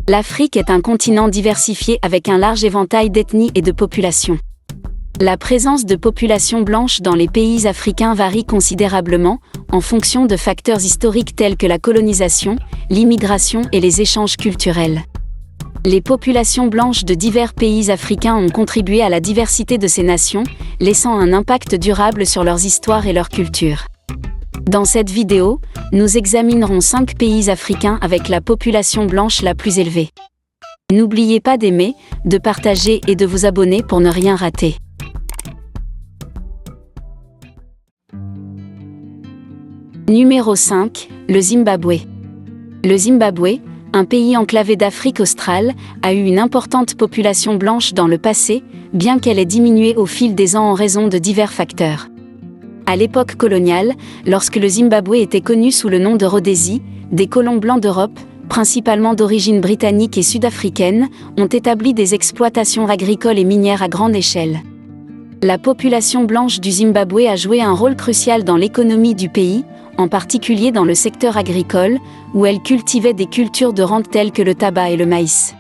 L'Afrique est un continent diversifié avec un large éventail d'ethnies et de populations. La présence de populations blanches dans les pays africains varie considérablement, en fonction de facteurs historiques tels que la colonisation, l'immigration et les échanges culturels. Les populations blanches de divers pays africains ont contribué à la diversité de ces nations, laissant un impact durable sur leurs histoires et leur culture. Dans cette vidéo, nous examinerons 5 pays africains avec la population blanche la plus élevée. N'oubliez pas d'aimer, de partager et de vous abonner pour ne rien rater. Numéro 5, le Zimbabwe. Le Zimbabwe, un pays enclavé d'Afrique australe, a eu une importante population blanche dans le passé, bien qu'elle ait diminué au fil des ans en raison de divers facteurs. À l'époque coloniale, lorsque le Zimbabwe était connu sous le nom de Rhodésie, des colons blancs d'Europe, principalement d'origine britannique et sud-africaine, ont établi des exploitations agricoles et minières à grande échelle. La population blanche du Zimbabwe a joué un rôle crucial dans l'économie du pays, en particulier dans le secteur agricole, où elle cultivait des cultures de rente telles que le tabac et le maïs.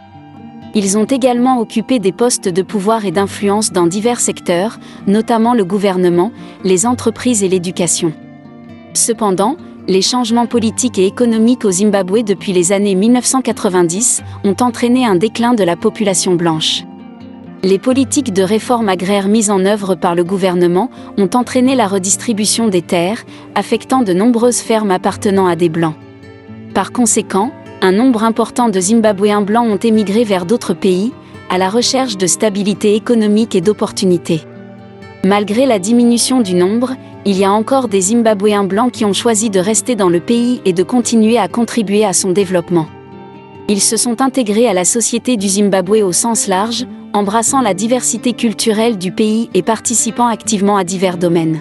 Ils ont également occupé des postes de pouvoir et d'influence dans divers secteurs, notamment le gouvernement, les entreprises et l'éducation. Cependant, les changements politiques et économiques au Zimbabwe depuis les années 1990 ont entraîné un déclin de la population blanche. Les politiques de réforme agraire mises en œuvre par le gouvernement ont entraîné la redistribution des terres, affectant de nombreuses fermes appartenant à des Blancs. Par conséquent, un nombre important de Zimbabwéens blancs ont émigré vers d'autres pays, à la recherche de stabilité économique et d'opportunités. Malgré la diminution du nombre, il y a encore des Zimbabwéens blancs qui ont choisi de rester dans le pays et de continuer à contribuer à son développement. Ils se sont intégrés à la société du Zimbabwe au sens large, embrassant la diversité culturelle du pays et participant activement à divers domaines.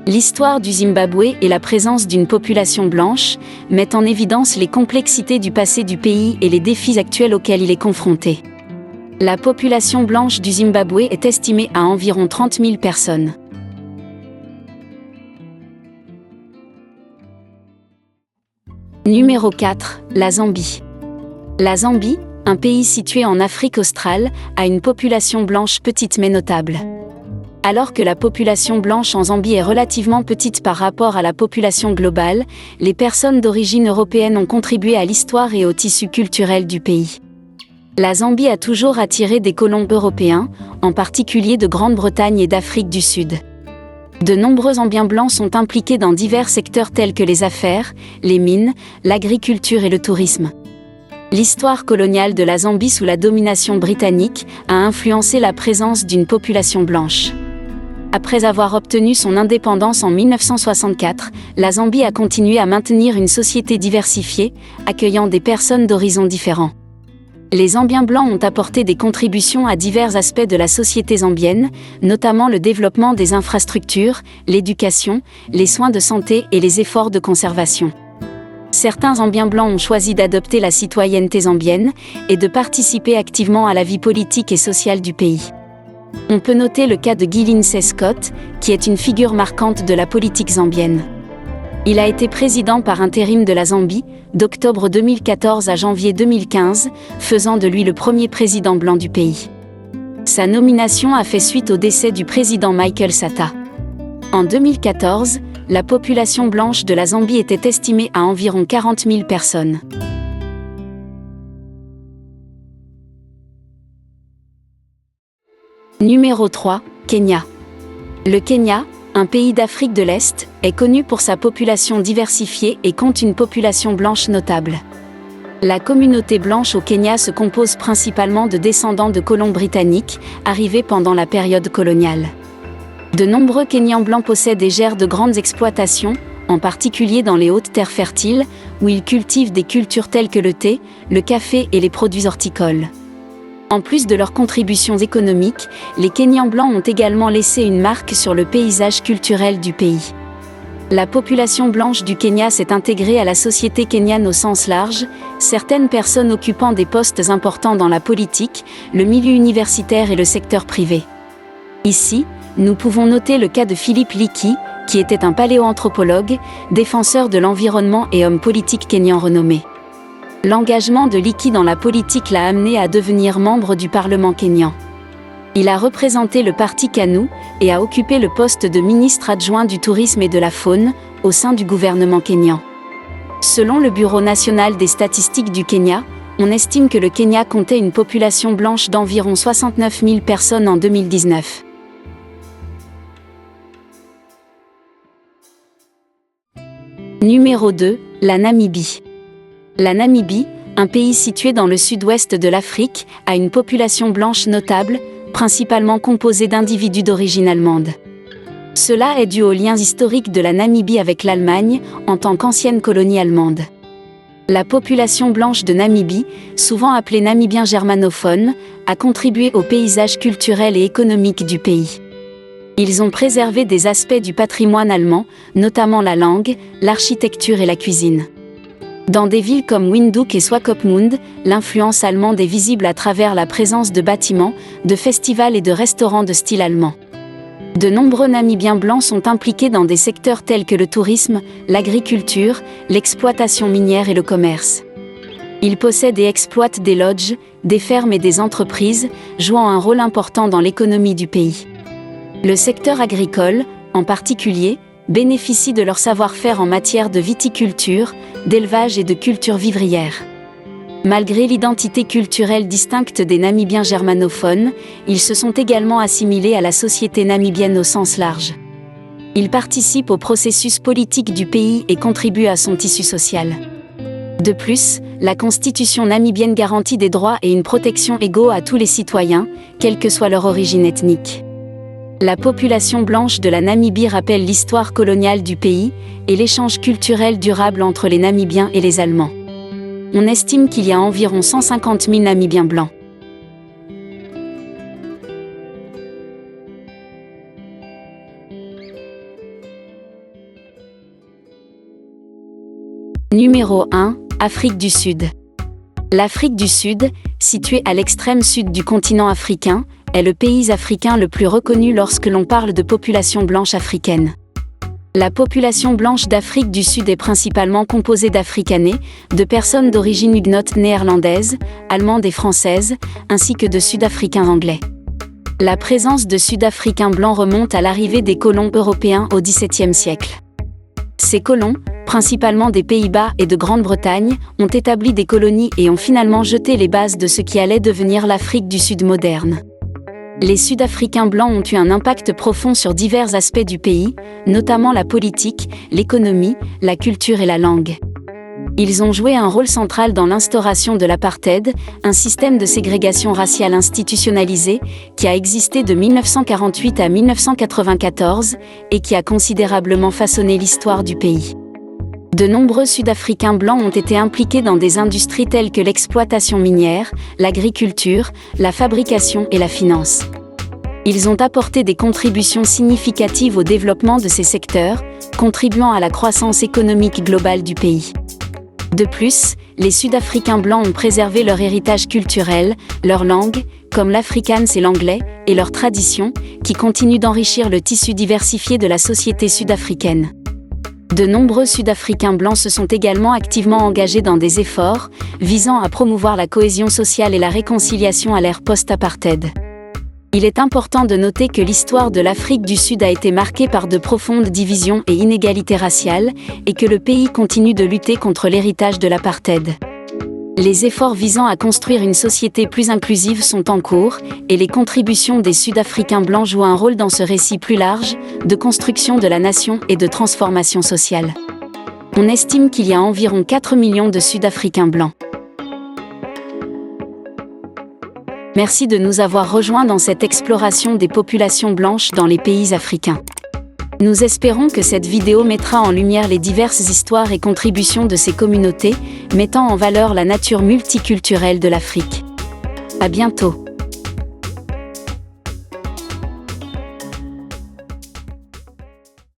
L'histoire du Zimbabwe et la présence d'une population blanche mettent en évidence les complexités du passé du pays et les défis actuels auxquels il est confronté. La population blanche du Zimbabwe est estimée à environ 30 000 personnes. Numéro 4, la Zambie. La Zambie, un pays situé en Afrique australe, a une population blanche petite mais notable. Alors que la population blanche en Zambie est relativement petite par rapport à la population globale, les personnes d'origine européenne ont contribué à l'histoire et au tissu culturel du pays. La Zambie a toujours attiré des colons européens, en particulier de Grande-Bretagne et d'Afrique du Sud. De nombreux Zambiens blancs sont impliqués dans divers secteurs tels que les affaires, les mines, l'agriculture et le tourisme. L'histoire coloniale de la Zambie sous la domination britannique a influencé la présence d'une population blanche. Après avoir obtenu son indépendance en 1964, la Zambie a continué à maintenir une société diversifiée, accueillant des personnes d'horizons différents. Les Zambiens blancs ont apporté des contributions à divers aspects de la société zambienne, notamment le développement des infrastructures, l'éducation, les soins de santé et les efforts de conservation. Certains Zambiens blancs ont choisi d'adopter la citoyenneté zambienne et de participer activement à la vie politique et sociale du pays. On peut noter le cas de Guy Lindsay Scott, qui est une figure marquante de la politique zambienne. Il a été président par intérim de la Zambie, d'octobre 2014 à janvier 2015, faisant de lui le premier président blanc du pays. Sa nomination a fait suite au décès du président Michael Sata. En 2014, la population blanche de la Zambie était estimée à environ 40 000 personnes. Numéro 3, Kenya. Le Kenya, un pays d'Afrique de l'Est, est connu pour sa population diversifiée et compte une population blanche notable. La communauté blanche au Kenya se compose principalement de descendants de colons britanniques, arrivés pendant la période coloniale. De nombreux Kenyans blancs possèdent et gèrent de grandes exploitations, en particulier dans les hautes terres fertiles, où ils cultivent des cultures telles que le thé, le café et les produits horticoles. En plus de leurs contributions économiques, les Kenyans blancs ont également laissé une marque sur le paysage culturel du pays. La population blanche du Kenya s'est intégrée à la société kenyane au sens large, certaines personnes occupant des postes importants dans la politique, le milieu universitaire et le secteur privé. Ici, nous pouvons noter le cas de Philip Liki, qui était un paléoanthropologue, défenseur de l'environnement et homme politique kényan renommé. L'engagement de Likki dans la politique l'a amené à devenir membre du Parlement kényan. Il a représenté le parti KANU et a occupé le poste de ministre adjoint du tourisme et de la faune au sein du gouvernement kényan. Selon le Bureau national des statistiques du Kenya, on estime que le Kenya comptait une population blanche d'environ 69 000 personnes en 2019. Numéro 2, la Namibie. La Namibie, un pays situé dans le sud-ouest de l'Afrique, a une population blanche notable, principalement composée d'individus d'origine allemande. Cela est dû aux liens historiques de la Namibie avec l'Allemagne, en tant qu'ancienne colonie allemande. La population blanche de Namibie, souvent appelée Namibiens germanophones, a contribué au paysage culturel et économique du pays. Ils ont préservé des aspects du patrimoine allemand, notamment la langue, l'architecture et la cuisine. Dans des villes comme Windhoek et Swakopmund, l'influence allemande est visible à travers la présence de bâtiments, de festivals et de restaurants de style allemand. De nombreux Namibiens blancs sont impliqués dans des secteurs tels que le tourisme, l'agriculture, l'exploitation minière et le commerce. Ils possèdent et exploitent des lodges, des fermes et des entreprises, jouant un rôle important dans l'économie du pays. Le secteur agricole, en particulier, bénéficie de leur savoir-faire en matière de viticulture, d'élevage et de culture vivrière. Malgré l'identité culturelle distincte des Namibiens germanophones, ils se sont également assimilés à la société namibienne au sens large. Ils participent au processus politique du pays et contribuent à son tissu social. De plus, la constitution namibienne garantit des droits et une protection égaux à tous les citoyens, quelle que soit leur origine ethnique. La population blanche de la Namibie rappelle l'histoire coloniale du pays et l'échange culturel durable entre les Namibiens et les Allemands. On estime qu'il y a environ 150 000 Namibiens blancs. Numéro 1, Afrique du Sud. L'Afrique du Sud, située à l'extrême sud du continent africain, est le pays africain le plus reconnu lorsque l'on parle de population blanche africaine. La population blanche d'Afrique du Sud est principalement composée d'Afrikanais, de personnes d'origine huguenote néerlandaise, allemande et française, ainsi que de Sud-Africains anglais. La présence de Sud-Africains blancs remonte à l'arrivée des colons européens au XVIIe siècle. Ces colons, principalement des Pays-Bas et de Grande-Bretagne, ont établi des colonies et ont finalement jeté les bases de ce qui allait devenir l'Afrique du Sud moderne. Les Sud-Africains blancs ont eu un impact profond sur divers aspects du pays, notamment la politique, l'économie, la culture et la langue. Ils ont joué un rôle central dans l'instauration de l'apartheid, un système de ségrégation raciale institutionnalisé qui a existé de 1948 à 1994 et qui a considérablement façonné l'histoire du pays. De nombreux Sud-Africains blancs ont été impliqués dans des industries telles que l'exploitation minière, l'agriculture, la fabrication et la finance. Ils ont apporté des contributions significatives au développement de ces secteurs, contribuant à la croissance économique globale du pays. De plus, les Sud-Africains blancs ont préservé leur héritage culturel, leur langue, comme l'afrikaans et l'anglais, et leurs traditions, qui continuent d'enrichir le tissu diversifié de la société sud-africaine. De nombreux Sud-Africains blancs se sont également activement engagés dans des efforts visant à promouvoir la cohésion sociale et la réconciliation à l'ère post-apartheid. Il est important de noter que l'histoire de l'Afrique du Sud a été marquée par de profondes divisions et inégalités raciales, et que le pays continue de lutter contre l'héritage de l'apartheid. Les efforts visant à construire une société plus inclusive sont en cours, et les contributions des Sud-Africains blancs jouent un rôle dans ce récit plus large, de construction de la nation et de transformation sociale. On estime qu'il y a environ 4 millions de Sud-Africains blancs. Merci de nous avoir rejoints dans cette exploration des populations blanches dans les pays africains. Nous espérons que cette vidéo mettra en lumière les diverses histoires et contributions de ces communautés, mettant en valeur la nature multiculturelle de l'Afrique. À bientôt.